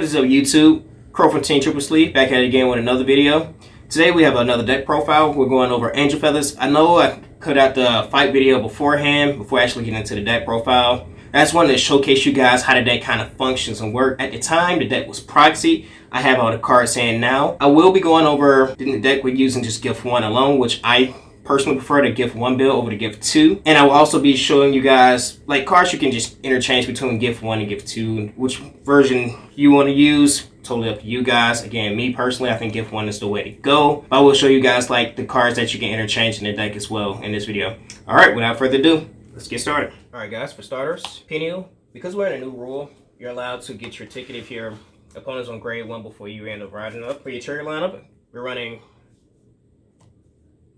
What is up, YouTube? Crow from Team Triple Sleeve back at it again with another video. Today we have another deck profile. We're going over Angel Feathers. I know I put out the fight video beforehand before actually getting into the deck profile. I just wanted to showcase you guys how the deck kind of functions and works. At the time, the deck was proxy. I have all the cards in now. I will be going over the deck we're using just gift 1 alone, which I personally prefer to gift 1 build over to gift 2. And I will also be showing you guys like cards you can just interchange between gift 1 and gift 2. Which version you want to use, totally up to you guys. Again, me personally, I think gift 1 is the way to go. But I will show you guys like the cards that you can interchange in the deck as well in this video. Alright, without further ado, let's get started. Alright guys, for starters, Peniel, because we're in a new rule, you're allowed to get your ticket if your opponent's on grade 1 before you end up riding up. For your trigger lineup, we're running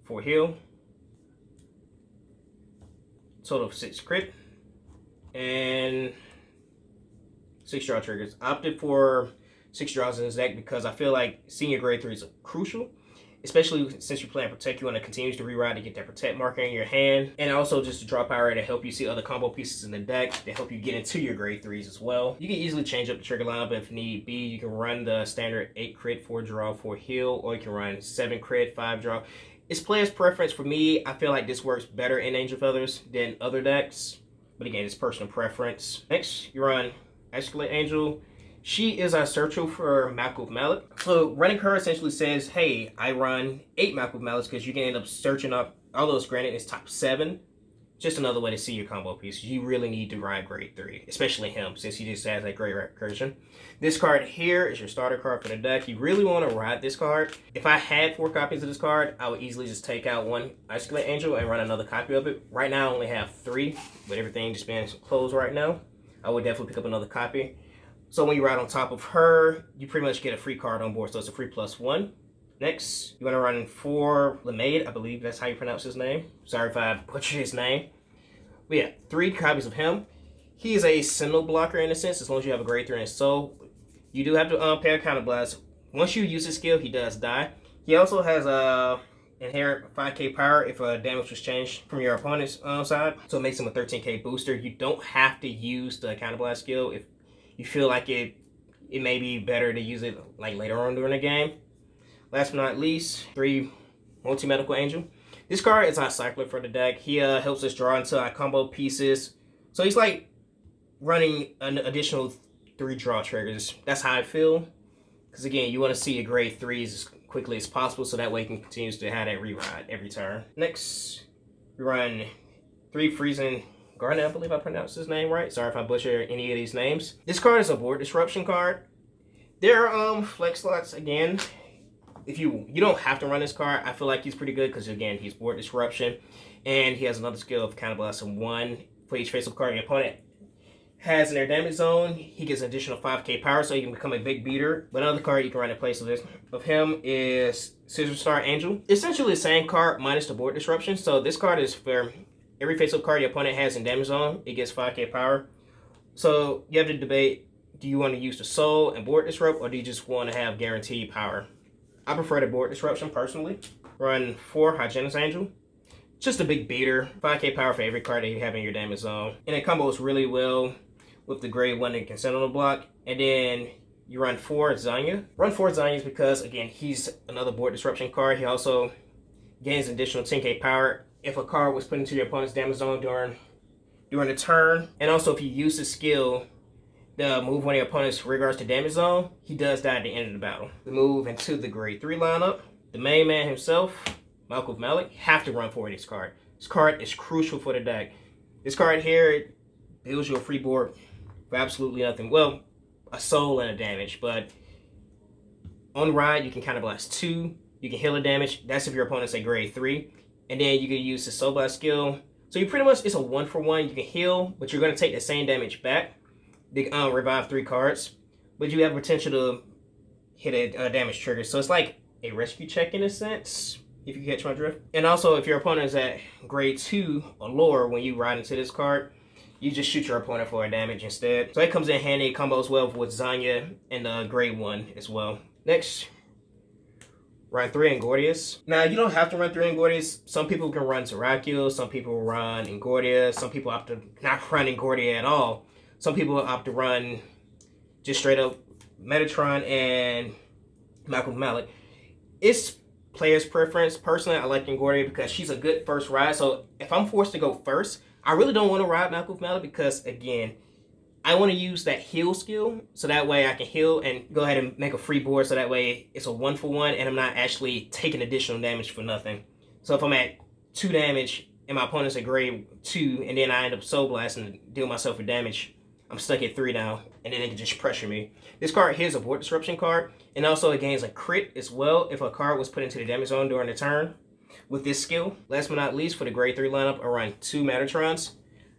4 heal, total of 6 crit, and 6 draw triggers. I opted for 6 draws in this deck because I feel like senior grade 3 is crucial, especially since you're playing Protect. You want to continue to reride to get that Protect marker in your hand, and also just to draw power to help you see other combo pieces in the deck to help you get into your grade 3s as well. You can easily change up the trigger lineup if need be. You can run the standard 8 crit, 4 draw, 4 heal, or you can run 7 crit, 5 draw. It's player's preference. For me, I feel like this works better in Angel Feathers than other decks, but again, it's personal preference. Next, you run Escalate Angel. She is our searcher for Malkuth Mallet. So running her essentially says, hey, I run 8 Malkuth Mallets because you can end up searching up, although it's granted it's top 7. Just another way to see your combo pieces. You really need to ride grade 3, especially him, since he just has that great recursion. This card here is your starter card for the deck. You really want to ride this card. If I had 4 copies of this card, I would easily just take out one Escalate Angel and run another copy of it. Right now I only have 3, with everything just being closed right now. I would definitely pick up another copy. So when you ride on top of her, you pretty much get a free card on board. So it's a free +1. Next, you want to run 4 Lemade. I believe that's how you pronounce his name. Sorry if I butchered his name. But yeah, 3 copies of him. He is a Sentinel blocker in a sense, as long as you have a grade 3 in soul. You do have to pay a counterblast. Once you use his skill, he does die. He also has a inherent 5k power if damage was changed from your opponent's side. So it makes him a 13k booster. You don't have to use the counterblast skill if you feel like it may be better to use it like later on during the game. Last but not least, 3 Multi-Medical Angel. This card is our cycler for the deck. He helps us draw into our combo pieces. So he's like running an additional 3 draw triggers. That's how I feel. Because again, you want to see your grade 3s as quickly as possible so that way you can continue to have that re-ride every turn. Next, we run 3 Freezing Garnet, I believe I pronounced his name right. Sorry if I butcher any of these names. This card is a board disruption card. There are flex slots again. If you don't have to run this card, I feel like he's pretty good because again, he's board disruption, and he has another skill of counterblast of 1 for each face-up card your opponent has in their damage zone. He gets an additional 5k power, so he can become a big beater. But another card you can run in place of him is Scissor Star Angel. Essentially the same card minus the board disruption. So this card is for every face-up card your opponent has in damage zone, it gets 5k power. So you have to debate, do you want to use the soul and board disrupt, or do you just want to have guaranteed power? I prefer the board disruption personally. Run 4 Hygienist Angel. Just a big beater. 5k power for every card that you have in your damage zone. And it combos really well with the grade 1 that can sit on the block. And then you run 4 Zanya. Run 4 Zanyas because again, he's another board disruption card. He also gains an additional 10k power if a card was put into your opponent's damage zone during the turn. And also if you use the skill the move one of your opponent's regards to damage zone, he does die at the end of the battle. The move into the grade 3 lineup, the main man himself, Malkuth Mallet, have to run for this card. This card is crucial for the deck. This card here builds you a free board for absolutely nothing. Well, a soul and a damage, but on ride you can counterblast 2, you can heal a damage. That's if your opponent's a grade 3, and then you can use the soul blast skill. So you pretty much, it's a 1-for-1. You can heal, but you're going to take the same damage back. They revive 3 cards, but you have potential to hit a damage trigger. So it's like a rescue check in a sense, if you catch my drift. And also, if your opponent is at grade 2 or lower, when you ride into this card, you just shoot your opponent for a damage instead. So it comes in handy. It combos well with Zanya and grade 1 as well. Next, run 3 Ingordius. Now, you don't have to run 3 Ingordius. Some people can run Terracule. Some people run Ingordia. Some people opt to not run Ingordia at all. Some people opt to run just straight up Metatron and Malcolm Malik. It's player's preference. Personally, I like Vanguard because she's a good first ride. So if I'm forced to go first, I really don't want to ride Malcolm Malik because, again, I want to use that heal skill so that way I can heal and go ahead and make a free board so that way it's a 1-for-1 and I'm not actually taking additional damage for nothing. So if I'm at 2 damage and my opponent's at grade 2 and then I end up Soul Blasting and deal myself with damage, I'm stuck at 3 now and then they can just pressure me. This card here is a Board Disruption card, and also it gains a crit as well if a card was put into the damage zone during the turn with this skill. Last but not least, for the grade 3 lineup, I run 2 Metatrons.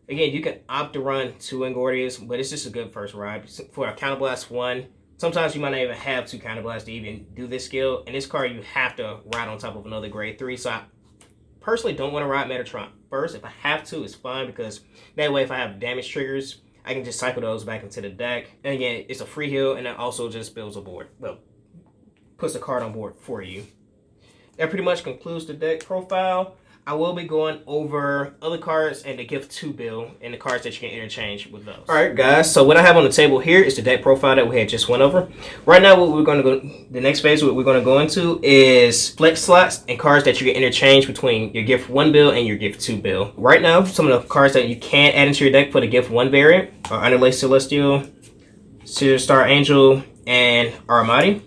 Again, you can opt to run 2 Vanguardians, but it's just a good first ride. For a Counterblast 1, sometimes you might not even have 2 Counterblasts to even do this skill. And this card, you have to ride on top of another grade 3. So I personally don't want to ride Metatron first. If I have to, it's fine, because that way if I have damage triggers, I can just cycle those back into the deck. And again, it's a free heal, and it also just builds a board. Well, puts a card on board for you. That pretty much concludes the deck profile. I will be going over other cards and the Gift 2 bill and the cards that you can interchange with those. Alright guys, so what I have on the table here is the deck profile that we had just went over. Right now what we're going to go, the next phase what we're going to go into is flex slots and cards that you can interchange between your Gift 1 bill and your Gift 2 bill. Right now, some of the cards that you can add into your deck for the Gift 1 variant are Underlay Celestial, Scissor Star Angel, and Aramati.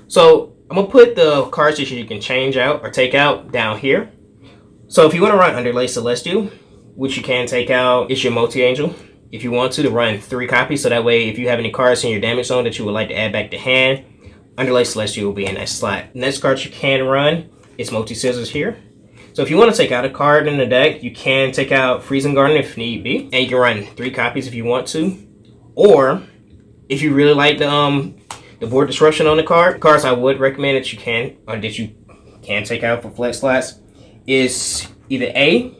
So I'm going to put the cards that you can change out or take out down here. So if you want to run Underlay Celestial, which you can take out, it's your multi-angel. If you want to run 3 copies, so that way if you have any cards in your damage zone that you would like to add back to hand, Underlay Celestial will be in that slot. Next card you can run is Multi-Scissors here. So if you want to take out a card in the deck, you can take out Freezing Garden if need be, and you can run 3 copies if you want to. Or if you really like the board disruption on the cards I would recommend that you can take out for flex slots is either A,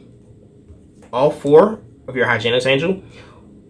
all 4 of your Hygienist Angel,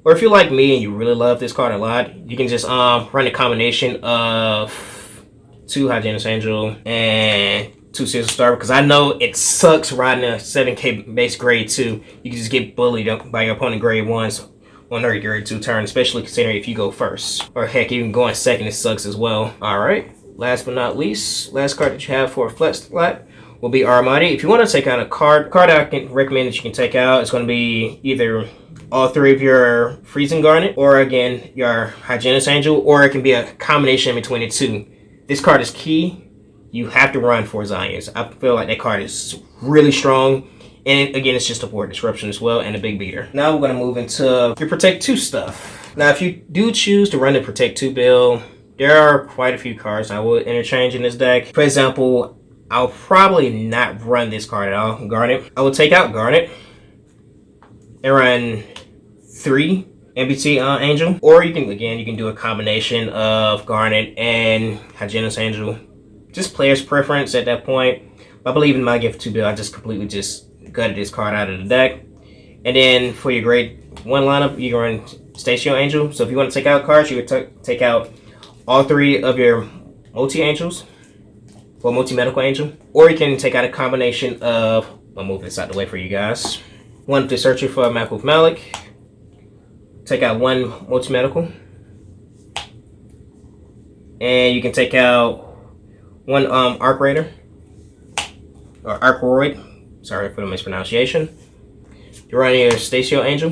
or if you're like me and you really love this card a lot, you can just run a combination of 2 Hygienist Angel and 2 Scissor Star, because I know it sucks riding a 7k base grade 2. You can just get bullied by your opponent grade 1s on their grade 2 turn, especially considering if you go first. Or heck, even going second, it sucks as well. Alright, last but not least, last card that you have for a flex slot will be Aramati. If you want to take out a card I can recommend that you can take out, it's going to be either all 3 of your Freezing Garnet, or again, your Hygienist Angel, or it can be a combination between the 2. This card is key. You have to run 4 Zions. I feel like that card is really strong. And again, it's just a board disruption as well, and a big beater. Now we're going to move into your Protect 2 stuff. Now, if you do choose to run the Protect 2 build, there are quite a few cards I would interchange in this deck. For example, I'll probably not run this card at all, Garnet. I will take out Garnet and run 3 MBT Angel. Or you can do a combination of Garnet and Hygienist Angel. Just player's preference at that point. I believe in my Gift 2 build, I just completely gutted this card out of the deck. And then for your grade 1 lineup, you can run Station Angel. So if you want to take out cards, you would take out all 3 of your multi-angels. Or multi-medical angel, or you can take out a combination of, I'll move this out the way for you guys. 1 to search for Malcolm Malik, take out 1 multi-medical, and you can take out 1 Arc Raider, or Arcroid, sorry for the mispronunciation. You're running your Station Angel.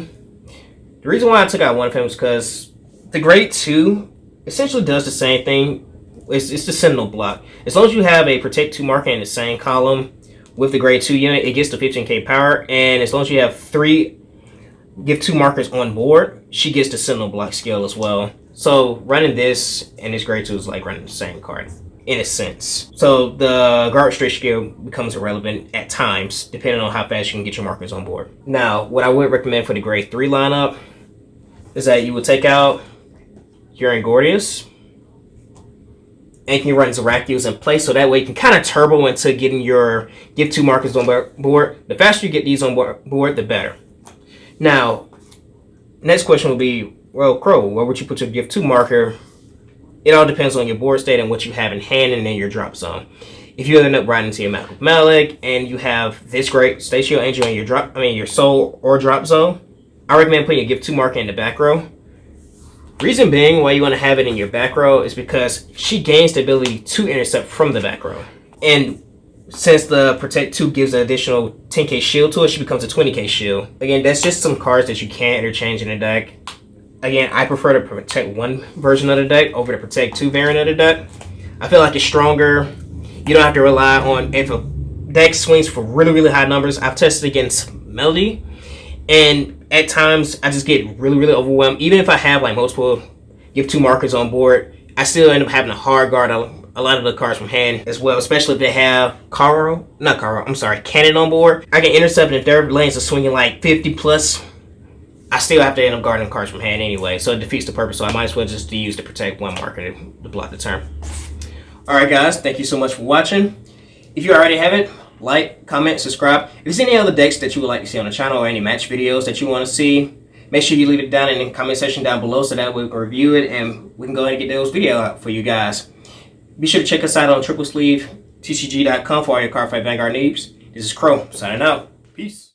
The reason why I took out 1 of him is because the grade 2 essentially does the same thing. It's the Sentinel block. As long as you have a Protect 2 marker in the same column with the grade 2 unit, it gets to 15k power. And as long as you have 3 Gift 2 markers on board, she gets the Sentinel block skill as well. So running this and this grade 2 is like running the same card in a sense. So the guard stretch skill becomes irrelevant at times, depending on how fast you can get your markers on board. Now, what I would recommend for the grade 3 lineup is that you would take out your Angordius, and you can run Zerakios in place, so that way you can kind of turbo into getting your Gift 2 markers on board. The faster you get these on board, the better. Now, next question will be, well, Crow, where would you put your Gift 2 marker? It all depends on your board state and what you have in hand and then your drop zone. If you end up riding to your Malcolm Malik and you have this great Station Angel in your soul or drop zone, I recommend putting your Gift 2 marker in the back row. Reason being why you want to have it in your back row is because she gains the ability to intercept from the back row. And since the Protect 2 gives an additional 10k shield to it, she becomes a 20k shield. Again, that's just some cards that you can interchange in the deck. Again, I prefer the Protect 1 version of the deck over the Protect 2 variant of the deck. I feel like it's stronger. You don't have to rely on, if a deck swings for really high numbers. I've tested against Melody, and at times I just get really overwhelmed. Even if I have like multiple Give 2 markers on board, I still end up having to hard guard a lot of the cards from hand as well, especially if they have Cannon on board. I can intercept, and if their lanes are swinging like 50 plus, I still have to end up guarding cards from hand anyway, so it defeats the purpose. So I might as well just use the Protect 1 marker to block the turn. Alright guys, thank you so much for watching. If you already have it, like, comment, subscribe. If there's any other decks that you would like to see on the channel or any match videos that you want to see, make sure you leave it down in the comment section down below so that we can review it and we can go ahead and get those videos out for you guys. Be sure to check us out on triplesleevedtcg.com for all your Cardfight Vanguard needs. This is Crow, signing out. Peace.